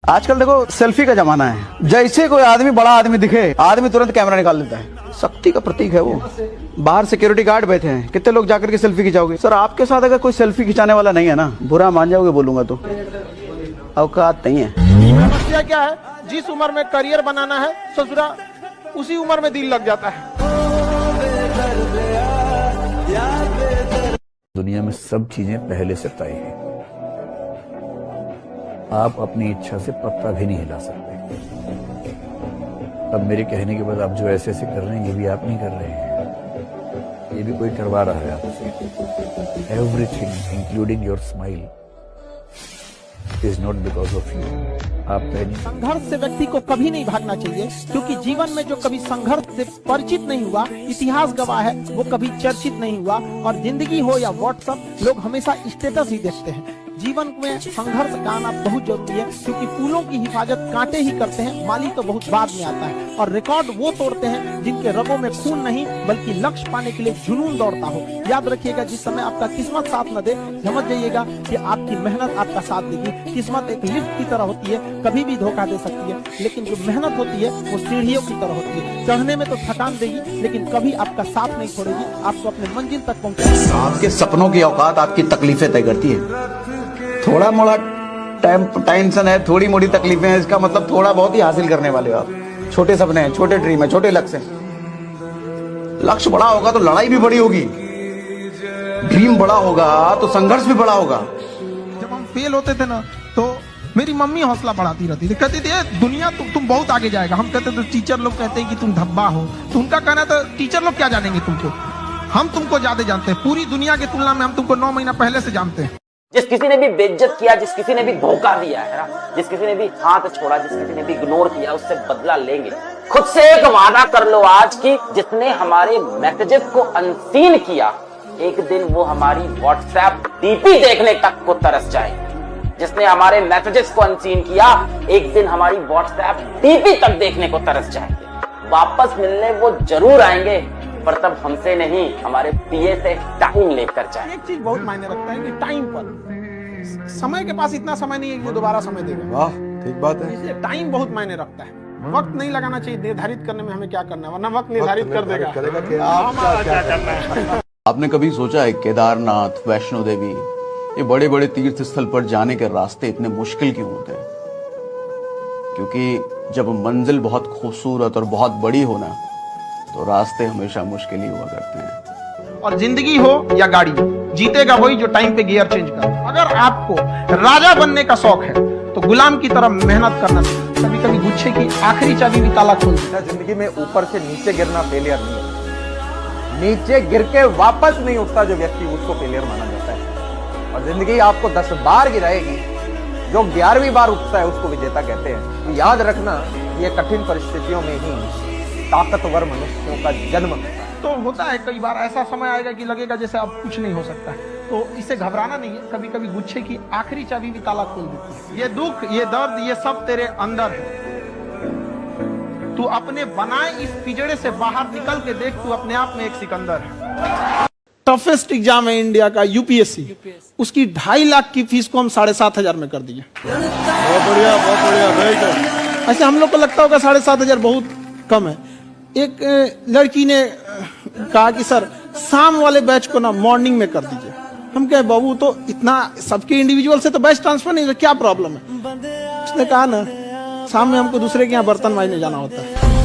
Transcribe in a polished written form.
आजकल देखो सेल्फी का जमाना है। जैसे कोई आदमी बड़ा आदमी दिखे, आदमी तुरंत कैमरा निकाल लेता है। शक्ति का प्रतीक है वो। बाहर सिक्योरिटी गार्ड बैठे हैं, कितने लोग जाकर के सेल्फी खिंचाओगे? सर आपके साथ अगर कोई सेल्फी खिंचाने वाला नहीं है ना, बुरा मान जाओगे बोलूंगा तो। औकात नहीं है। समस्या क्या है? जिस उम्र में करियर बनाना है ससुरा, उसी उम्र में दिल लग जाता है। दुनिया में सब चीजें पहले से तय हैं। आप अपनी इच्छा से पत्ता भी नहीं हिला सकते। अब मेरे कहने के बाद आप जो ऐसे ऐसे कर रहे हैं, ये भी आप नहीं कर रहे हैं, ये भी कोई करवा रहा है आपसे। Everything including your smile is not because of you. आप संघर्ष से व्यक्ति को कभी नहीं भागना चाहिए, क्योंकि जीवन में जो कभी संघर्ष से परिचित नहीं हुआ, इतिहास गवाह है, वो कभी चर्चित नहीं हुआ। और जिंदगी हो या व्हाट्सएप, लोग हमेशा स्टेटस ही देखते हैं। जीवन में संघर्ष का आना बहुत जरूरी है, क्योंकि फूलों की हिफाजत कांटे ही करते हैं, माली तो बहुत बाद में आता है। और रिकॉर्ड वो तोड़ते हैं जिनके रगों में खून नहीं, बल्कि लक्ष्य पाने के लिए जुनून दौड़ता हो। याद रखिएगा, जिस समय आपका किस्मत साथ न दे, समझ जाइएगा कि आपकी मेहनत आपका साथ देगी। किस्मत एक लिफ्ट की तरह होती है, कभी भी धोखा दे सकती है, लेकिन जो मेहनत होती है वो सीढ़ियों की तरह होती है। चढ़ने में तो थकान देगी, लेकिन कभी आपका साथ नहीं छोड़ेगी, आपको अपने मंजिल तक पहुंचाएगी। आपके सपनों की औकात आपकी तकलीफें तय करती है। थोड़ा मोड़ा टेंशन है, थोड़ी मोड़ी तकलीफें हैं, इसका मतलब थोड़ा बहुत ही हासिल करने वाले हो आप। छोटे सपने हैं, छोटे ड्रीम है, छोटे लक्ष्य हैं। लक्ष्य बड़ा होगा तो लड़ाई भी बड़ी होगी, ड्रीम बड़ा होगा तो संघर्ष भी बड़ा होगा। जब हम फेल होते थे ना, तो मेरी मम्मी हौसला बढ़ाती रहती थी, कहती थी दुनिया तुम बहुत आगे जाएगा। हम कहते थे, टीचर लोग कहते हैं कि तुम धब्बा हो। तो उनका कहना था, टीचर लोग क्या जानेंगे तुमको, हम तुमको ज्यादा जानते हैं। पूरी दुनिया की तुलना में हम तुमको 9 महीना पहले से जानते हैं। जिस किसी ने भी बेइज्जत किया, जिस किसी ने भी धोखा दिया है ना, जिस किसी ने भी हाथ छोड़ा, जिस किसी ने भी इग्नोर किया, उससे बदला लेंगे। खुद से एक वादा कर लो आज की, जिसने हमारे मैसेजेस को अनसीन किया, एक दिन वो हमारी व्हाट्सएप डीपी देखने तक को तरस जाएगी। जिसने हमारे मैसेजेस को अनसीन किया, एक दिन हमारी व्हाट्सएप डीपी तक देखने को तरस जाएंगे। वापस मिलने वो जरूर आएंगे, पर तब हमसे नहीं, हमारे पीए से टाइम लेकर जाए। एक चीज बहुत मायने रखता है कि टाइम पर, समय के पास इतना समय नहीं है कि वो दोबारा समय देगा। वाह, ठीक बात है। इसलिए टाइम बहुत मायने रखता है। वक्त नहीं लगाना चाहिए निर्धारित करने में हमें क्या करना है, वरना वक्त निर्धारित कर देगा कि आप क्या करना है। आपने कभी सोचा है केदारनाथ, वैष्णो देवी, ये बड़े बड़े तीर्थ स्थल पर जाने के रास्ते इतने मुश्किल क्यों होते हैं? क्योंकि जब मंजिल बहुत खूबसूरत और बहुत बड़ी हो ना, तो रास्ते हमेशा मुश्किल ही हुआ करते हैं। और जिंदगी हो या गाड़ी, जीतेगा वही जो टाइम पे गियर चेंज कर। अगर आपको राजा बनने का शौक है तो गुलाम की तरह मेहनत करना चाहिए। कभी कभी गुच्छे की आखिरी चाबी भी ताला खोल देता है। जिंदगी में ऊपर से नीचे गिरना फेलियर नहीं है। नीचे गिर के वापस नहीं उठता जो व्यक्ति, उसको फेलियर माना जाता है। और जिंदगी आपको 10 बार गिराएगी, जो 11वीं बार उठता है उसको विजेता कहते हैं। तो याद रखना, ये कठिन परिस्थितियों में ही ताकतवर मनुष्यों का जन्म होता है। तो होता है कई बार ऐसा समय आएगा कि लगेगा जैसे अब कुछ नहीं हो सकता है, तो इससे घबराना नहीं है। कभी कभी गुच्छे की आखिरी चाबी भी ताला खोल देती है। ये दुख, ये दर्द, ये सब तेरे अंदर है। तू अपने बनाए इस पिंजड़े से बाहर निकल के देख, तू अपने आप में एक सिकंदर है। टफेस्ट एग्जाम है इंडिया का, यूपीएससी। उसकी 2.5 लाख की फीस को हम 7,500 में कर दिए। बहुत बढ़िया, बहुत बढ़िया, वेरी गुड। ऐसे हम लोग को लगता होगा 7,500 बहुत कम है। एक लड़की ने कहा कि सर शाम वाले बैच को ना मॉर्निंग में कर दीजिए। हम कहे बाबू, तो इतना सबके इंडिविजुअल से तो बैच ट्रांसफर नहीं, क्या प्रॉब्लम है? उसने कहा ना, शाम में हमको दूसरे के यहाँ बर्तन मांजने जाना होता है।